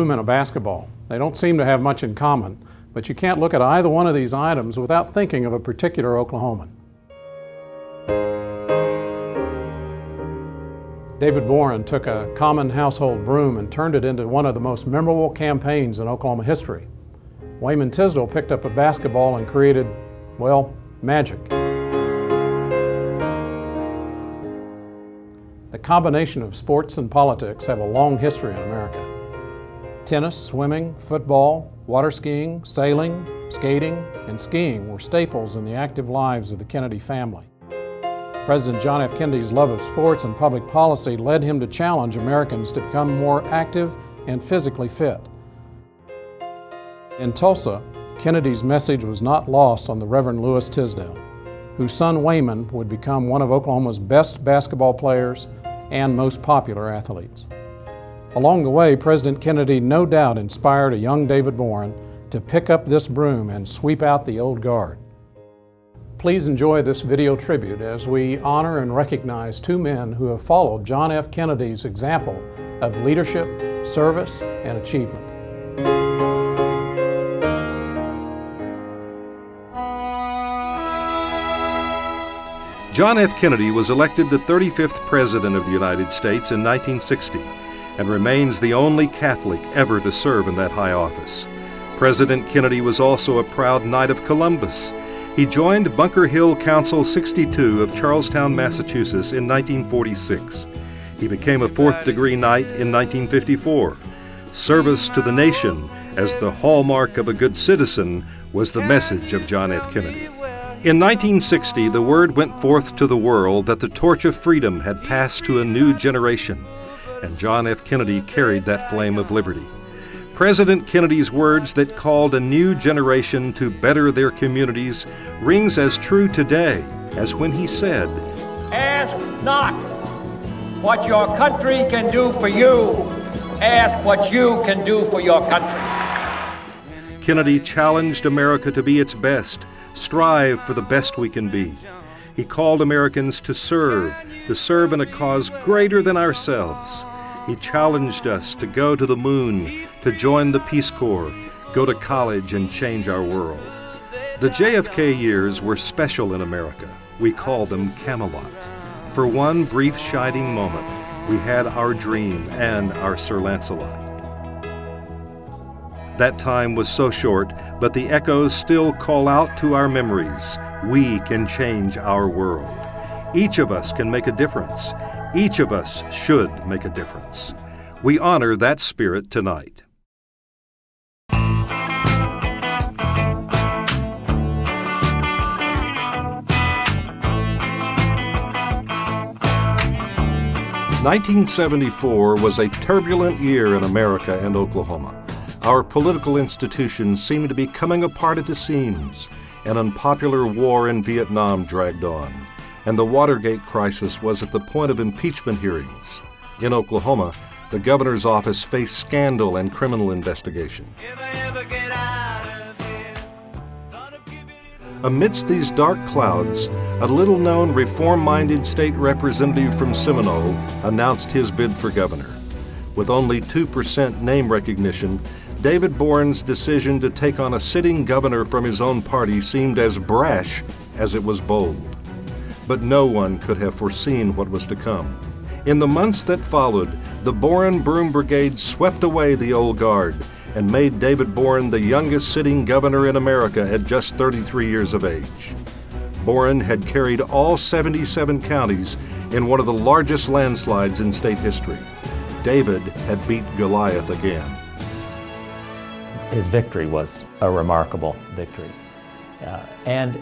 broom and a basketball. They don't seem to have much in common, but you can't look at either one of these items without thinking of a particular Oklahoman. David Boren took a common household broom and turned it into one of the most memorable campaigns in Oklahoma history. Wayman Tisdale picked up a basketball and created, well, magic. The combination of sports and politics have a long history in America. Tennis, swimming, football, water skiing, sailing, skating, and skiing were staples in the active lives of the Kennedy family. President John F. Kennedy's love of sports and public policy led him to challenge Americans to become more active and physically fit. In Tulsa, Kennedy's message was not lost on the Reverend Lewis Tisdale, whose son Wayman would become one of Oklahoma's best basketball players and most popular athletes. Along the way, President Kennedy no doubt inspired a young David Boren to pick up this broom and sweep out the old guard. Please enjoy this video tribute as we honor and recognize two men who have followed John F. Kennedy's example of leadership, service, and achievement. John F. Kennedy was elected the 35th President of the United States in 1960 and remains the only Catholic ever to serve in that high office. President Kennedy was also a proud Knight of Columbus. He joined Bunker Hill Council 62 of Charlestown, Massachusetts in 1946. He became a fourth-degree Knight in 1954. Service to the nation as the hallmark of a good citizen was the message of John F. Kennedy. In 1960, the word went forth to the world that the torch of freedom had passed to a new generation, and John F. Kennedy carried that flame of liberty. President Kennedy's words that called a new generation to better their communities rings as true today as when he said, "Ask not what your country can do for you, ask what you can do for your country." Kennedy challenged America to be its best, strive for the best we can be. He called Americans to serve in a cause greater than ourselves. He challenged us to go to the moon, to join the Peace Corps, go to college and change our world. The JFK years were special in America. We call them Camelot. For one brief shining moment, we had our dream and our Sir Lancelot. That time was so short, but the echoes still call out to our memories. We can change our world. Each of us can make a difference. Each of us should make a difference. We honor that spirit tonight. "1974 was a turbulent year in America and Oklahoma. Our political institutions seemed to be coming apart at the seams. An unpopular war in Vietnam dragged on, and the Watergate crisis was at the point of impeachment hearings. In Oklahoma, the governor's office faced scandal and criminal investigation. Amidst these dark clouds, a little-known reform-minded state representative from Seminole announced his bid for governor. With only 2% name recognition, David Boren's decision to take on a sitting governor from his own party seemed as brash as it was bold. But no one could have foreseen what was to come. In the months that followed, the Boren Broom Brigade swept away the old guard and made David Boren the youngest sitting governor in America at just 33 years of age. Boren had carried all 77 counties in one of the largest landslides in state history. David had beat Goliath again. His victory was a remarkable victory. And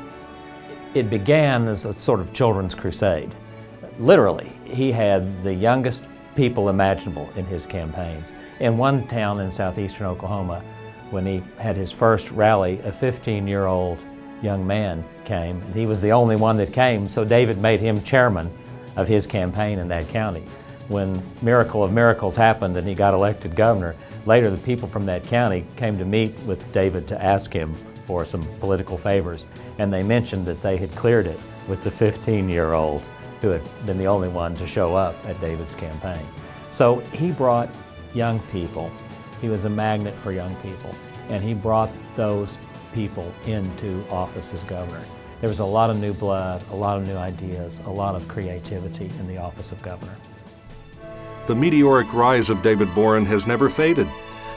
it began as a sort of children's crusade. Literally, he had the youngest people imaginable in his campaigns. In one town in southeastern Oklahoma, when he had his first rally, a 15-year-old young man came, and he was the only one that came, so David made him chairman of his campaign in that county. When miracle of miracles happened and he got elected governor, later the people from that county came to meet with David to ask him for some political favors, and they mentioned that they had cleared it with the 15-year-old who had been the only one to show up at David's campaign. So he brought young people He was a magnet for young people, and he brought those people into office as governor. There was a lot of new blood, a lot of new ideas, a lot of creativity in the office of governor. The meteoric rise of David Boren has never faded.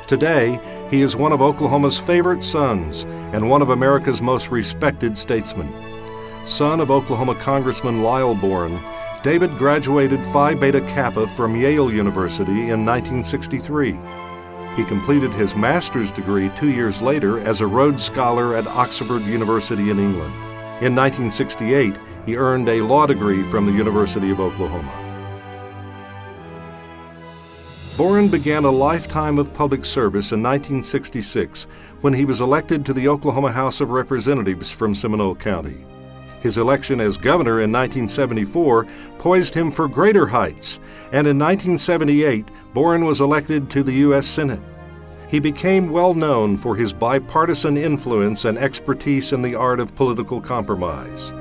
Today, he is one of Oklahoma's favorite sons and one of America's most respected statesmen. Son of Oklahoma Congressman Lyle Boren, David graduated Phi Beta Kappa from Yale University in 1963. He completed his master's degree 2 years later as a Rhodes Scholar at Oxford University in England. In 1968, he earned a law degree from the University of Oklahoma. Boren began a lifetime of public service in 1966 when he was elected to the Oklahoma House of Representatives from Seminole County. His election as governor in 1974 poised him for greater heights, and in 1978, Boren was elected to the U.S. Senate. He became well known for his bipartisan influence and expertise in the art of political compromise.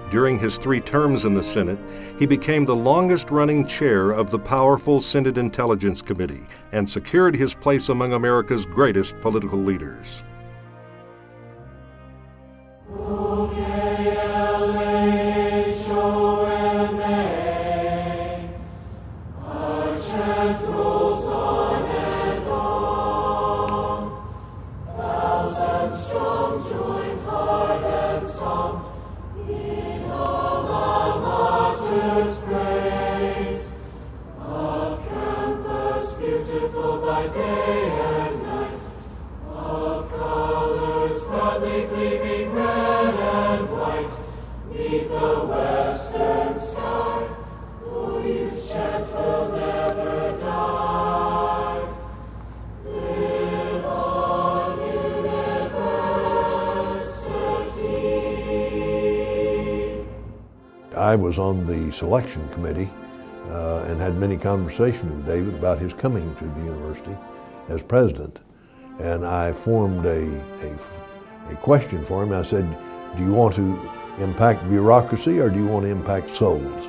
During his 3 terms in the Senate, he became the longest-running chair of the powerful Senate Intelligence Committee and secured his place among America's greatest political leaders. I was on the selection committee and had many conversations with David about his coming to the university as president. And I formed a question for him. I said, do you want to impact bureaucracy or do you want to impact souls?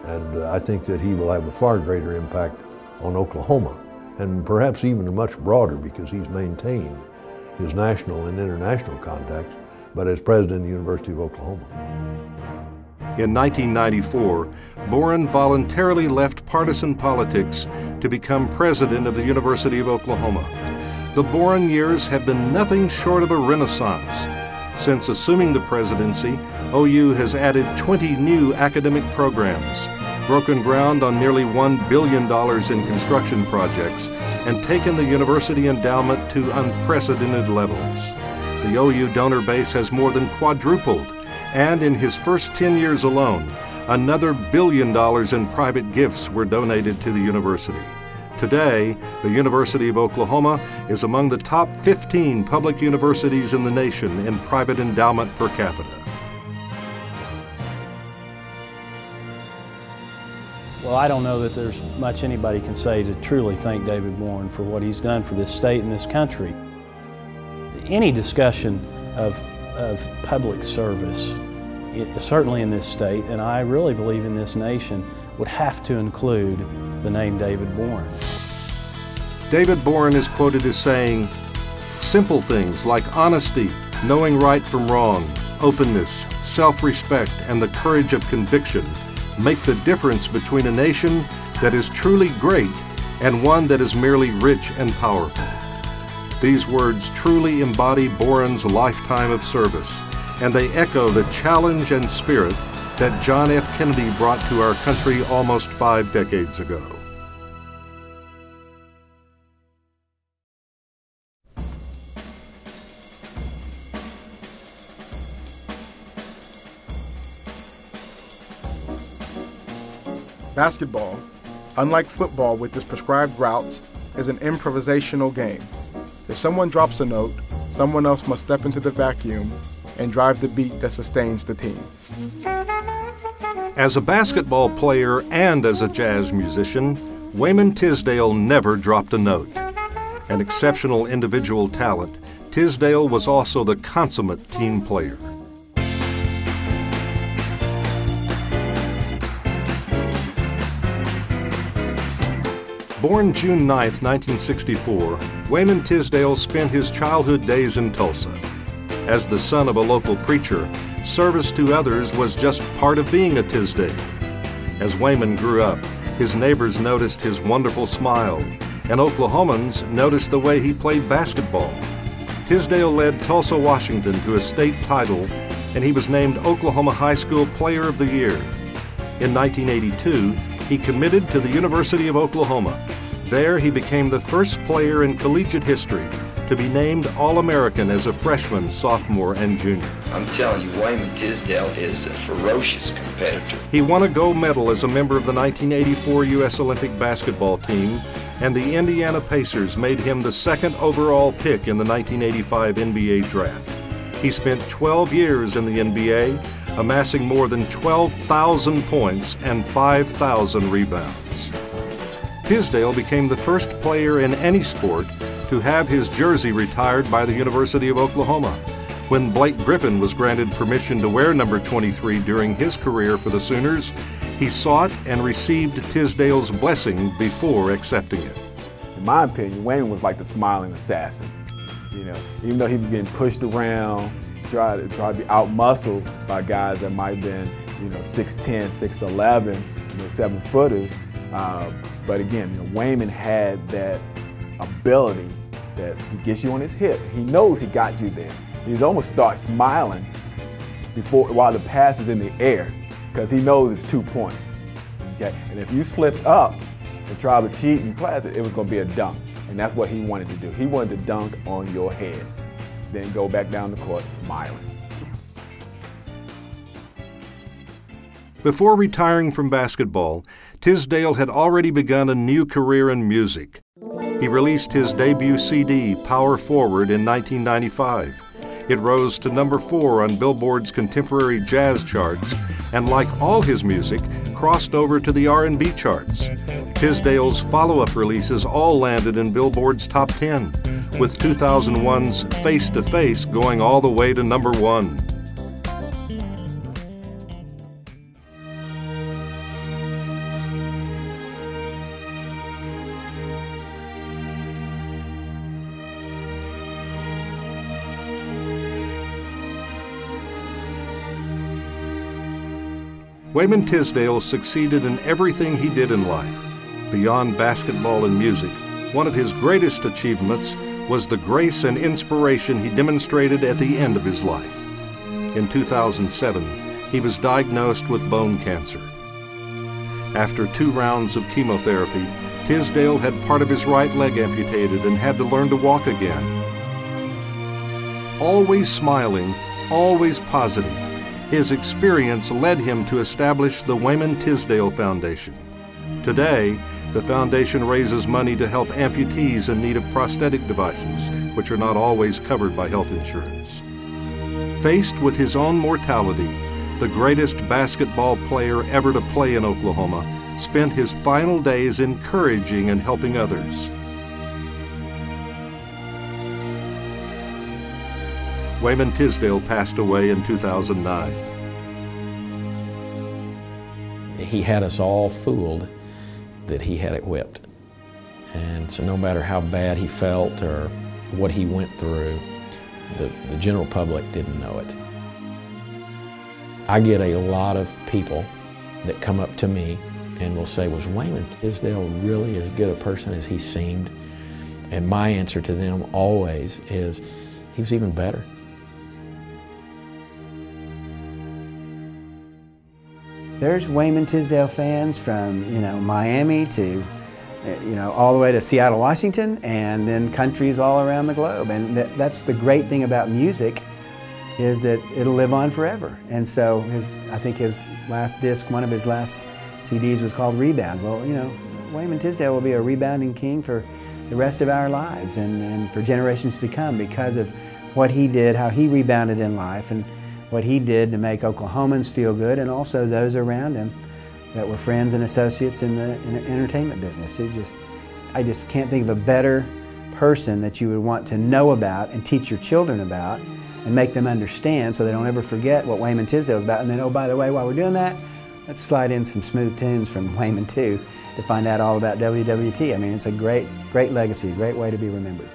And I think that he will have a far greater impact on Oklahoma, and perhaps even much broader because he's maintained his national and international contacts, but as president of the University of Oklahoma. In 1994, Boren voluntarily left partisan politics to become president of the University of Oklahoma. The Boren years have been nothing short of a renaissance. Since assuming the presidency, OU has added 20 new academic programs, broken ground on nearly $1 billion in construction projects, and taken the university endowment to unprecedented levels. The OU donor base has more than quadrupled, and in his first 10 years alone, another $1 billion in private gifts were donated to the university. Today, the University of Oklahoma is among the top 15 public universities in the nation in private endowment per capita. Well, I don't know that there's much anybody can say to truly thank David Boren for what he's done for this state and this country. Any discussion of public service, certainly in this state, and I really believe in this nation, would have to include the name David Boren. David Boren is quoted as saying, "Simple things like honesty, knowing right from wrong, openness, self-respect, and the courage of conviction make the difference between a nation that is truly great and one that is merely rich and powerful." These words truly embody Boren's lifetime of service, and they echo the challenge and spirit that John F. Kennedy brought to our country almost 5 decades ago. Basketball, unlike football with its prescribed routes, is an improvisational game. If someone drops a note, someone else must step into the vacuum and drive the beat that sustains the team. As a basketball player and as a jazz musician, Wayman Tisdale never dropped a note. An exceptional individual talent, Tisdale was also the consummate team player. Born June 9, 1964, Wayman Tisdale spent his childhood days in Tulsa. As the son of a local preacher, service to others was just part of being a Tisdale. As Wayman grew up, his neighbors noticed his wonderful smile, and Oklahomans noticed the way he played basketball. Tisdale led Tulsa, Washington to a state title, and he was named Oklahoma High School Player of the Year. In 1982, he committed to the University of Oklahoma. There, he became the first player in collegiate history to be named All-American as a freshman, sophomore, and junior. I'm telling you, Wayman Tisdale is a ferocious competitor. He won a gold medal as a member of the 1984 U.S. Olympic basketball team, and the Indiana Pacers made him the second overall pick in the 1985 NBA draft. He spent 12 years in the NBA, amassing more than 12,000 points and 5,000 rebounds. Tisdale became the first player in any sport to have his jersey retired by the University of Oklahoma. When Blake Griffin was granted permission to wear number 23 during his career for the Sooners, he sought and received Tisdale's blessing before accepting it. In my opinion, Wayman was like the smiling assassin. You know, even though he was getting pushed around, try to be out-muscled by guys that might have been, 6'10", 6'11", 7-footers. But again, Wayman had that ability that he gets you on his hip. He knows he got you there. He's almost start smiling while the pass is in the air, because he knows it's 2 points. Okay? And if you slipped up and tried to cheat in class, it was going to be a dunk. And that's what he wanted to do. He wanted to dunk on your head, then go back down the court smiling. Before retiring from basketball, Tisdale had already begun a new career in music. He released his debut CD, Power Forward, in 1995. It rose to number 4 on Billboard's contemporary jazz charts, and like all his music, crossed over to the R&B charts. Tisdale's follow-up releases all landed in Billboard's top 10, with 2001's Face to Face going all the way to number 1. Wayman Tisdale succeeded in everything he did in life. Beyond basketball and music, one of his greatest achievements was the grace and inspiration he demonstrated at the end of his life. In 2007, he was diagnosed with bone cancer. After 2 rounds of chemotherapy, Tisdale had part of his right leg amputated and had to learn to walk again. Always smiling, always positive, his experience led him to establish the Wayman Tisdale Foundation. Today, the foundation raises money to help amputees in need of prosthetic devices, which are not always covered by health insurance. Faced with his own mortality, the greatest basketball player ever to play in Oklahoma spent his final days encouraging and helping others. Wayman Tisdale passed away in 2009. He had us all fooled that he had it whipped. And so no matter how bad he felt or what he went through, the general public didn't know it. I get a lot of people that come up to me and will say, was Wayman Tisdale really as good a person as he seemed? And my answer to them always is, he was even better. There's Wayman Tisdale fans from, Miami to, all the way to Seattle, Washington, and then countries all around the globe. And that's the great thing about music, is that it'll live on forever. And so I think his last disc, one of his last CDs was called Rebound. Well, Wayman Tisdale will be a rebounding king for the rest of our lives and for generations to come, because of what he did, how he rebounded in life, and what he did to make Oklahomans feel good, and also those around him that were friends and associates in the entertainment business. I just can't think of a better person that you would want to know about and teach your children about and make them understand, so they don't ever forget what Wayman Tisdale is about. And then, oh, by the way, while we're doing that, let's slide in some smooth tunes from Wayman too, to find out all about WWT. I mean, it's a great legacy, great way to be remembered.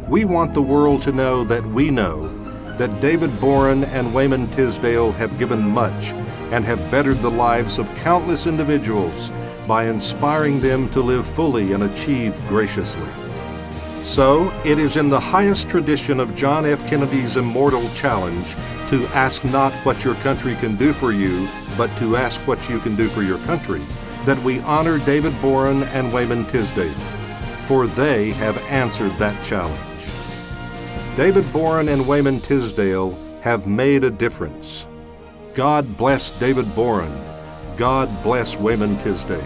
We want the world to know that David Boren and Wayman Tisdale have given much and have bettered the lives of countless individuals by inspiring them to live fully and achieve graciously. So, it is in the highest tradition of John F. Kennedy's immortal challenge to ask not what your country can do for you, but to ask what you can do for your country, that we honor David Boren and Wayman Tisdale, for they have answered that challenge. David Boren and Wayman Tisdale have made a difference. God bless David Boren. God bless Wayman Tisdale.